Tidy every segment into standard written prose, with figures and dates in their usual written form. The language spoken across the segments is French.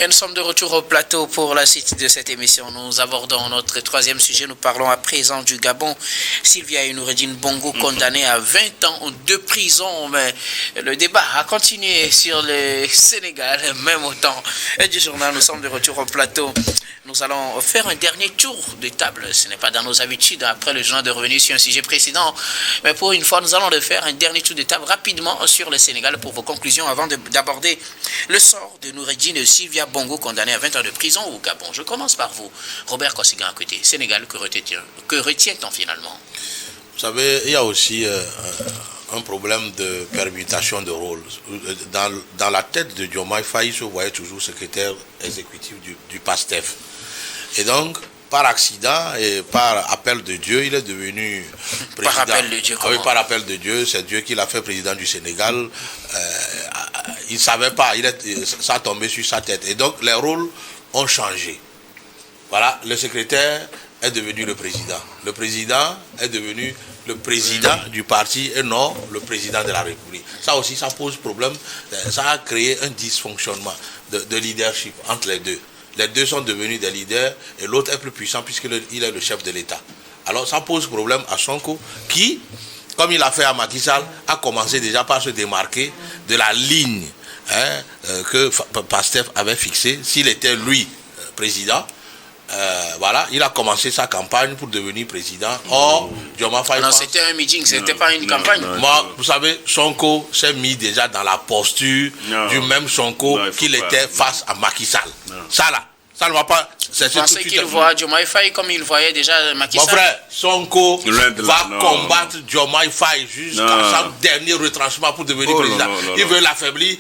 Et nous sommes de retour au plateau pour la suite de cette émission. Nous abordons notre troisième sujet. Nous parlons à présent du Gabon. Sylvia Noureddine Bongo, condamnée à 20 ans de prison. Mais le débat a continué sur le Sénégal, même au temps du journal. Nous sommes de retour au plateau. Nous allons faire un dernier tour de table. Ce n'est pas dans nos habitudes, après le journal, de revenir sur un sujet précédent. Mais pour une fois, nous allons le faire un dernier tour de table rapidement sur le Sénégal pour vos conclusions avant d'aborder le sort de Noureddine et Sylvia Bongo, condamnée à 20 ans de prison au Gabon. Je commence par vous, Robert Kossigan, à côté. Sénégal, que retient-on finalement? Vous savez, il y a aussi un problème de permutation de rôle. Dans la tête de Diomaye Faye, se voyait toujours secrétaire exécutif du PASTEF. Et donc, par accident et par appel de Dieu, il est devenu président. Par appel de Dieu, comment? Oui, par appel de Dieu, c'est Dieu qui l'a fait président du Sénégal. Il ne savait pas, ça a tombé sur sa tête. Et donc, les rôles ont changé. Voilà, le secrétaire est devenu le président. Le président est devenu le président du parti et non le président de la République. Ça aussi, ça pose problème. Ça a créé un dysfonctionnement de leadership entre les deux. Les deux sont devenus des leaders et l'autre est plus puissant puisqu'il est le chef de l'État. Alors ça pose problème à Sonko qui, comme il a fait à Macky Sall, a commencé déjà par se démarquer de la ligne que Pastef avait fixée. S'il était lui président, voilà, il a commencé sa campagne pour devenir président. Or, Diomaye Faye... Non, c'était un meeting, c'était pas une campagne. Moi, vous savez, Sonko s'est mis déjà dans la posture du même Sonko qu'il était face à Macky Sall. Ça ne va pas... Vous pensez qu'il voit Diomaye Faye comme il voyait déjà Macky Sall? Mon frère, Sonko va combattre Diomaye Faye jusqu'à son dernier retranchement pour devenir président. Il veut l'affaiblir.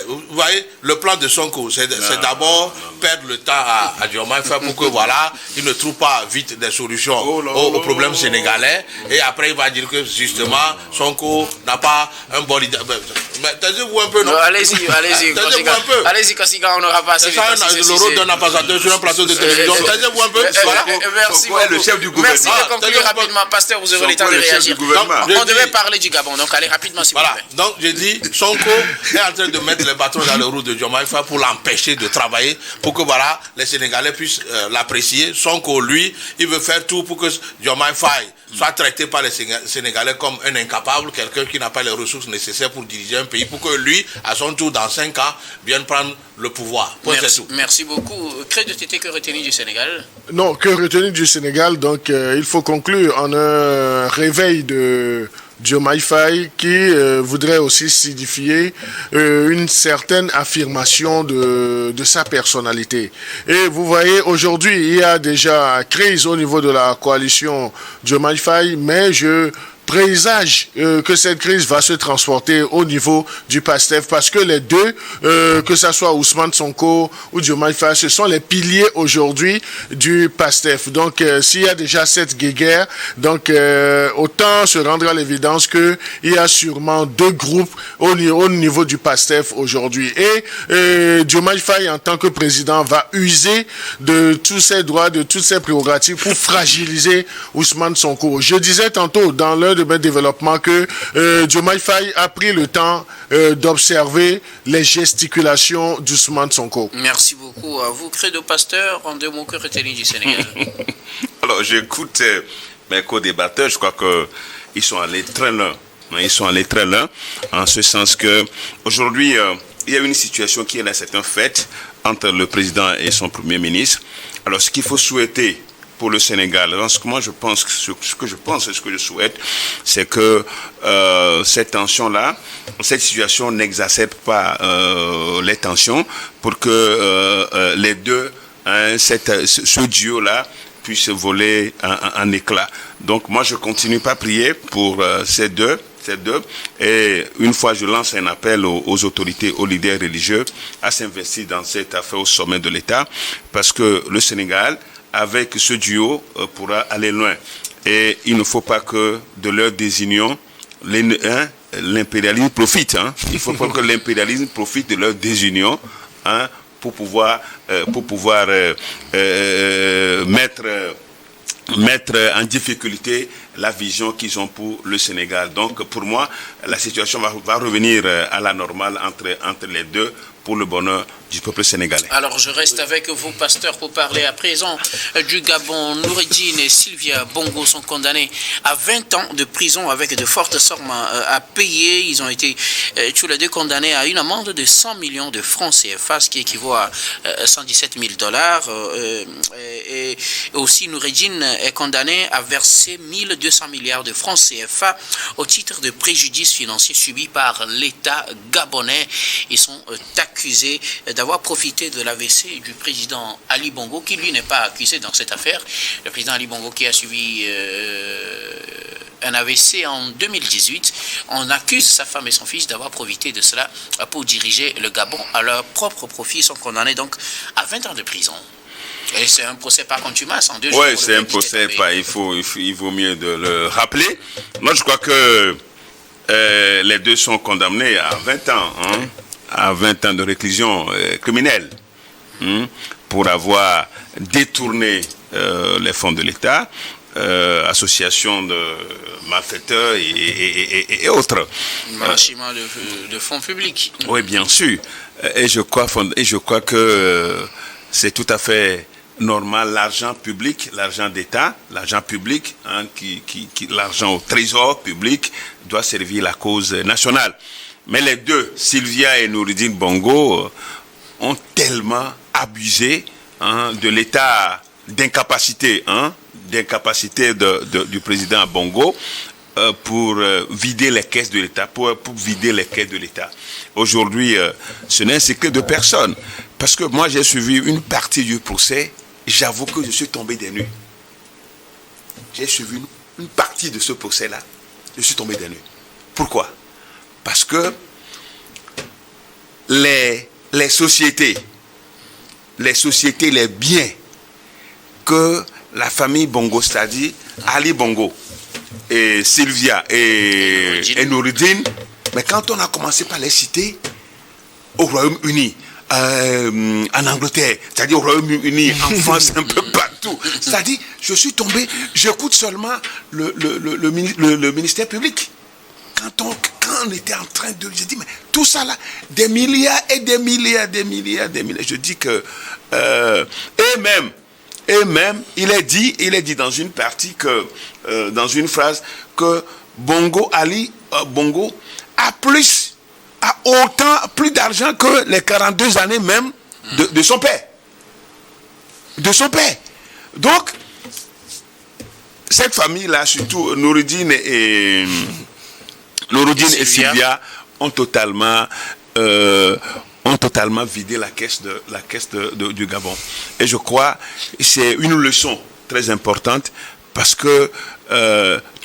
Vous voyez, le plan de Sonko, c'est d'abord perdre le temps à Diomaye Faye pour que, voilà, il ne trouve pas vite des solutions aux problèmes sénégalais. Et après, il va dire que, justement, Sonko n'a pas un bon leader. Mais taisez-vous un peu, non? Allez-y. Taisez-vous un peu. Allez-y, Kossigan, on n'aura pas assez. C'est ça, le rôle d'un ambassadeur sur un plateau de télévision. Taisez-vous un peu. Merci beaucoup. Le chef du gouvernement. Merci de conclure rapidement. Pasteur, vous aurez le temps de réagir. On devait parler du Gabon, donc allez rapidement, s'il vous plaît. Donc, j'ai dit, Sonko est en train de mettre les bâtons dans les roues de Diomaye Faye pour l'empêcher de travailler, pour que, voilà, les Sénégalais puissent l'apprécier. Sonko, lui, il veut faire tout pour que Diomaye Faye soit traité par les Sénégalais comme un incapable, quelqu'un qui n'a pas les ressources nécessaires pour diriger un pays, pour que lui, à son tour, dans 5 ans, vienne prendre le pouvoir. Merci beaucoup. Crée de Tété, que retenir du Sénégal? Non, que retenir du Sénégal, donc il faut conclure en un réveil de Diomaye Faye qui voudrait aussi signifier une certaine affirmation de sa personnalité. Et vous voyez, aujourd'hui, il y a déjà crise au niveau de la coalition Diomaye Faye, mais je présage que cette crise va se transporter au niveau du PASTEF parce que les deux, que ce soit Ousmane Sonko ou Diomaye Faye, ce sont les piliers aujourd'hui du PASTEF. Donc, s'il y a déjà cette guéguerre, donc autant se rendre à l'évidence qu'il y a sûrement deux groupes au niveau du PASTEF aujourd'hui. Et Diomaye Faye, en tant que président, va user de tous ses droits, de toutes ses prérogatives pour fragiliser Ousmane Sonko. Je disais tantôt dans l'un de mes développements que Diomaye Faye a pris le temps d'observer les gesticulations d'Ousmane Sonko. Merci beaucoup à vous. Credo Pasteur, en 2 mots, que retenir du Sénégal? Alors, j'écoute mes co-débatteurs, je crois qu'ils sont allés très loin. Ils sont allés très loin, en ce sens que aujourd'hui, il y a une situation qui est là, c'est un fait, entre le président et son premier ministre. Alors, ce qu'il faut souhaiter pour le Sénégal, ce que moi je pense, ce que je souhaite, c'est que cette tension-là, cette situation n'exacerbe pas les tensions pour que les deux, ce duo-là, puisse voler en éclats. Donc moi je continue pas à prier pour ces deux. Et une fois, je lance un appel aux autorités, aux leaders religieux à s'investir dans cette affaire au sommet de l'État, parce que le Sénégal, avec ce duo, pourra aller loin. Et il ne faut pas que de leur désunion, l'impérialisme profite. Il ne faut pas que l'impérialisme profite de leur désunion pour pouvoir mettre en difficulté la vision qu'ils ont pour le Sénégal. Donc pour moi, la situation va revenir à la normale entre les deux pour le bonheur du peuple sénégalais. Alors je reste avec vous, pasteur, pour parler à présent du Gabon. Noureddine et Sylvia Bongo sont condamnés à 20 ans de prison avec de fortes sommes à payer. Ils ont été tous les deux condamnés à une amende de 100 millions de francs CFA, ce qui équivaut à 117 000 $. Et aussi Noureddine est condamné à verser 1200 milliards de francs CFA au titre de préjudice financier subi par l'État gabonais. Ils sont accusés d'avoir profité de l'AVC du président Ali Bongo, qui lui n'est pas accusé dans cette affaire. Le président Ali Bongo qui a suivi un AVC en 2018. On accuse sa femme et son fils d'avoir profité de cela pour diriger le Gabon à leur propre profit. Ils sont condamnés donc à 20 ans de prison. Et c'est un procès par contumace en 2 jours. Oui, c'est un procès, il vaut mieux de le rappeler. Moi, je crois que les deux sont condamnés à 20 ans, à 20 ans de réclusion criminelle, pour avoir détourné les fonds de l'État, association de malfaiteurs et autres. Blanchiment de fonds publics. Oui, bien sûr. Et je crois que c'est tout à fait normal. L'argent public, l'argent d'État, l'argent public, l'argent au trésor public doit servir la cause nationale. Mais les deux, Sylvia et Noureddine Bongo, ont tellement abusé de l'état d'incapacité, du président Bongo pour vider les caisses de l'État, pour vider les caisses de l'État. Aujourd'hui, ce n'est que de personnes. Parce que moi, j'ai suivi une partie du procès, j'avoue que je suis tombé des nues. J'ai suivi une partie de ce procès-là, je suis tombé des nues. Pourquoi ? Parce que les sociétés, les biens que la famille Bongo, c'est-à-dire Ali Bongo et Sylvia et Noureddine, mais quand on a commencé par les citer, au Royaume-Uni, en Angleterre, c'est-à-dire au Royaume-Uni, en France, un peu partout, c'est-à-dire, je suis tombé, j'écoute seulement le ministère public. Quand on était en train de... J'ai dit, mais tout ça là, des milliards et des milliards. Je dis que... Et même, il est dit dans une partie, dans une phrase, que Ali Bongo a autant, plus d'argent que les 42 années même de son père. De son père. Donc, cette famille-là, surtout Noureddine et Sylvia ont totalement vidé la caisse du Gabon. Et je crois que c'est une leçon très importante parce que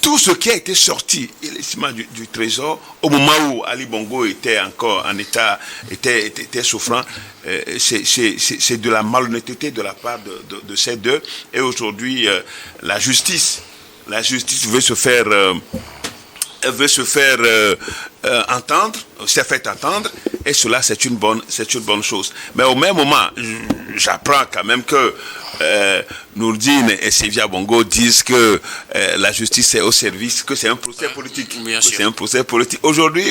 tout ce qui a été sorti du trésor au moment où Ali Bongo était encore en état, était souffrant, c'est de la malhonnêteté de la part de ces deux. Et aujourd'hui, la justice veut se faire... entendre, s'est fait entendre, et cela c'est une bonne chose. Mais au même moment, j'apprends quand même que Noureddine et Sylvia Bongo disent que la justice est au service, que c'est un procès politique. C'est un procès politique. Aujourd'hui,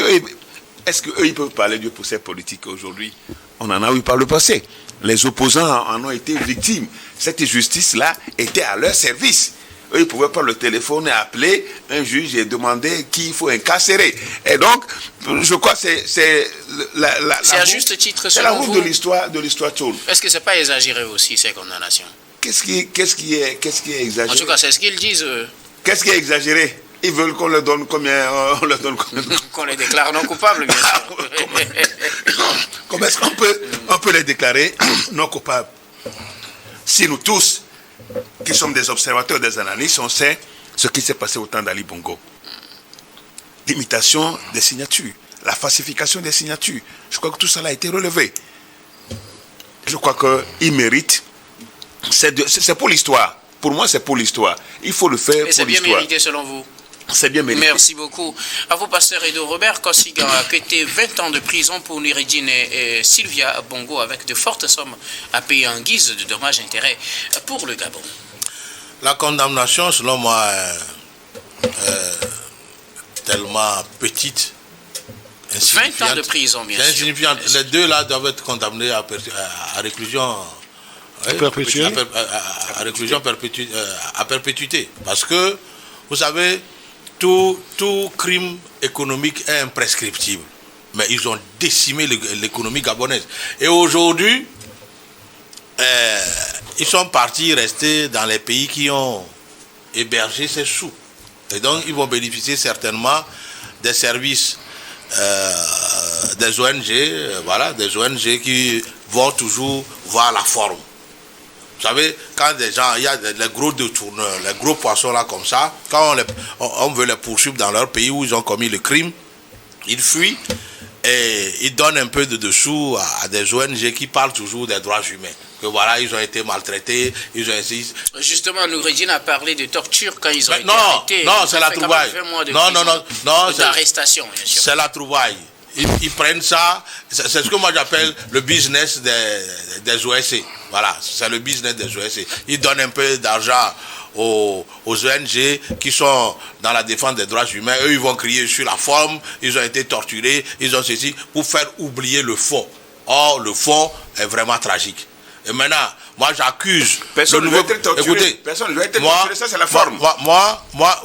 est-ce qu'eux ils peuvent parler du procès politique aujourd'hui? On en a eu par le passé. Les opposants en ont été victimes. Cette justice-là était à leur service. Eux, ils pouvaient prendre le téléphone et appeler un juge et demander qui il faut incarcérer. Et donc, je crois que c'est à juste titre, c'est la route de l'histoire tourne. Est-ce que c'est pas exagéré aussi ces condamnations? Qu'est-ce qui est exagéré? En tout cas, c'est ce qu'ils disent. Qu'est-ce qui est exagéré? Ils veulent qu'on leur donne combien? Qu'on les déclare non coupables, bien sûr. Comment est-ce qu'on peut les déclarer non coupables? Si nous tous, qui sommes des observateurs, des analystes, on sait ce qui s'est passé au temps d'Ali Bongo. L'imitation des signatures, la falsification des signatures. Je crois que tout ça a été relevé. Je crois qu'il mérite. C'est pour l'histoire. Pour moi, c'est pour l'histoire. Il faut le faire pour l'histoire. Et c'est bien mérité selon vous? C'est bien mérité. Merci beaucoup. À vous, pasteur Edo. Robert Kossiga a quitté 20 ans de prison pour Noureddine et Sylvia Bongo avec de fortes sommes à payer en guise de dommages et intérêts pour le Gabon. La condamnation, selon moi, tellement petite. 20 ans de prison, bien sûr. Les deux là doivent être condamnés à réclusion perpétuelle. À réclusion à perpétuité. Parce que, vous savez, tout crime économique est imprescriptible. Mais ils ont décimé l'économie gabonaise. Et aujourd'hui, ils sont partis rester dans les pays qui ont hébergé ces sous. Et donc, ils vont bénéficier certainement des services des ONG, des ONG qui vont toujours voir la forme. Vous savez, quand des gens, il y a les gros détourneurs, les gros poissons là comme ça, quand on veut les poursuivre dans leur pays où ils ont commis le crime, ils fuient et ils donnent un peu de dessous à des ONG qui parlent toujours des droits humains. Que voilà, ils ont été maltraités, ils ont essayé... Justement, Noureddine a parlé de torture quand ils ont été non, arrêtés. Non, c'est la trouvaille. Non, d'arrestation, bien sûr. C'est la trouvaille. Ils prennent ça, c'est ce que moi j'appelle le business des OSC. Voilà, c'est le business des OSC. Ils donnent un peu d'argent aux ONG qui sont dans la défense des droits humains. Eux, ils vont crier sur la forme, ils ont été torturés, ils ont ceci, pour faire oublier le fond. Or, le fond est vraiment tragique. Et maintenant, moi j'accuse personne ne doit être torturé. Écoutez, personne ne doit être torturé, ça c'est la forme.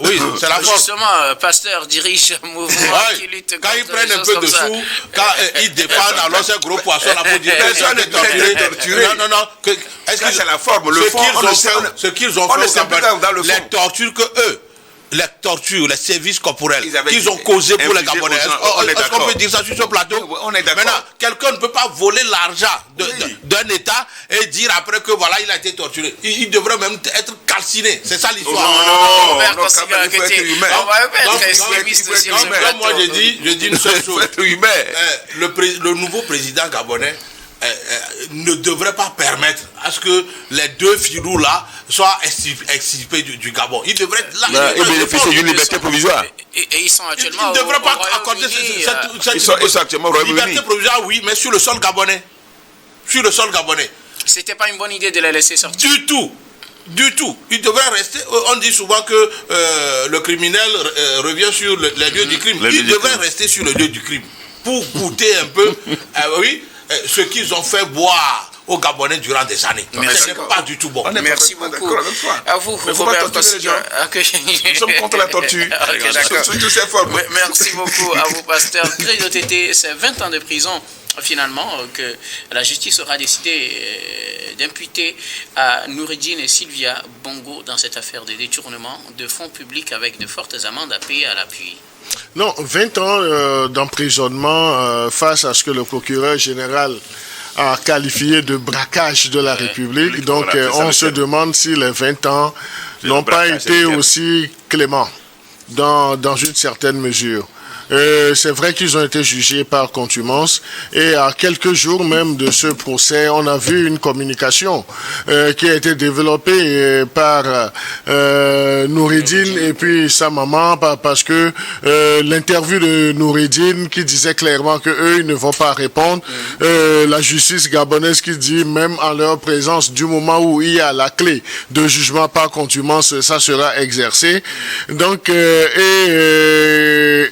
Oui, c'est la forme. Justement, Pasteur dirige un mouvement qui lutte contre quand ils prennent un peu de sous, quand ils défendent alors ces gros poissons là pour dire personne n'est torturé. Non. Est-ce que c'est la forme, le fond, ce qu'ils ont fait les tortures que eux, les tortures, les services corporels qu'ils ont causés pour les Gabonais. Est-ce qu'on peut dire ça sur ce plateau? On est d'accord. Maintenant, quelqu'un ne peut pas voler l'argent d'un État et dire après que voilà, il a été torturé. Il devrait même être calciné. C'est ça l'histoire. Non, il faut être humain. Moi, je dis une seule chose. Le nouveau président gabonais ne devrait pas permettre à ce que les deux filous là soient extirpés du Gabon. Ils devraient être là. Ils bénéficient d'une liberté provisoire. Et ils sont actuellement. Ils ne devraient pas accorder cette ils sont actuellement au liberté provisoire, oui, mais sur le sol gabonais. Sur le sol gabonais. C'était pas une bonne idée de les laisser sortir. Du tout. Il devrait rester. On dit souvent que le criminel revient sur les lieux du crime. Il devrait rester sur le lieu du crime pour goûter un peu. Ce qu'ils ont fait boire aux Gabonais durant des années. Mais ce n'est pas du tout bon. Merci beaucoup. À vous, Robert Pasteur. Nous sommes contre la torture. Sous toutes ces formes. Merci beaucoup à vous, Pasteur. Credo Tété, c'est 20 ans de prison. Finalement, que la justice aura décidé d'imputer à Noureddine et Sylvia Bongo dans cette affaire de détournement de fonds publics avec de fortes amendes à payer à l'appui. Non, 20 ans d'emprisonnement face à ce que le procureur général a qualifié de braquage de la République. Donc, on se demande si les 20 ans n'ont pas été aussi cléments dans une certaine mesure. C'est vrai qu'ils ont été jugés par contumace et à quelques jours même de ce procès, on a vu une communication qui a été développée par Noureddine et puis sa maman parce que l'interview de Noureddine qui disait clairement que eux ils ne vont pas répondre, la justice gabonaise qui dit même en leur présence du moment où il y a la clé de jugement par contumace, ça sera exercé. Donc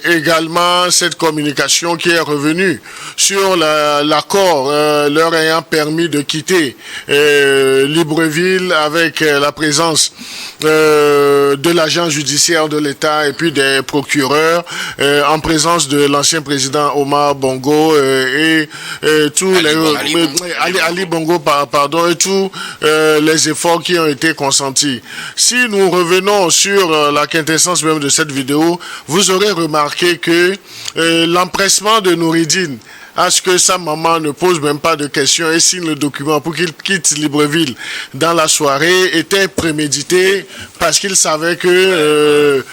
également cette communication qui est revenue sur l'accord leur ayant permis de quitter Libreville avec la présence de l'agent judiciaire de l'État et puis des procureurs en présence de l'ancien président Omar Bongo et tous Ali Bongo pardon et tous les efforts qui ont été consentis. Si nous revenons sur la quintessence même de cette vidéo, vous aurez remarqué que l'empressement de Noureddine à ce que sa maman ne pose même pas de questions et signe le document pour qu'il quitte Libreville dans la soirée était prémédité parce qu'il savait que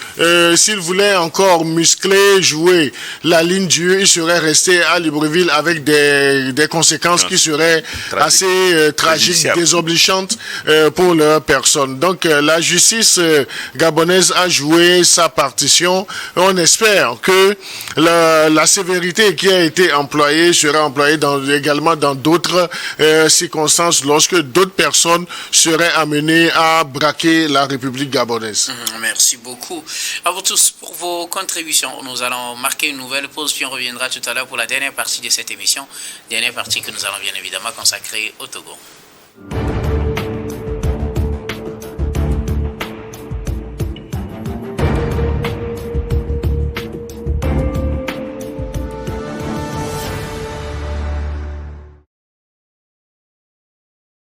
s'il voulait encore muscler, jouer la ligne dure, il serait resté à Libreville avec des conséquences qui seraient assez tragiques, désobligeantes pour leur personne. Donc la justice gabonaise a joué sa partition. On espère que la sévérité qui a été employée employé sera employé également dans d'autres circonstances lorsque d'autres personnes seraient amenées à braquer la République gabonaise. Merci beaucoup à vous tous pour vos contributions. Nous allons marquer une nouvelle pause, puis on reviendra tout à l'heure pour la dernière partie de cette émission. Dernière partie que nous allons bien évidemment consacrer au Togo.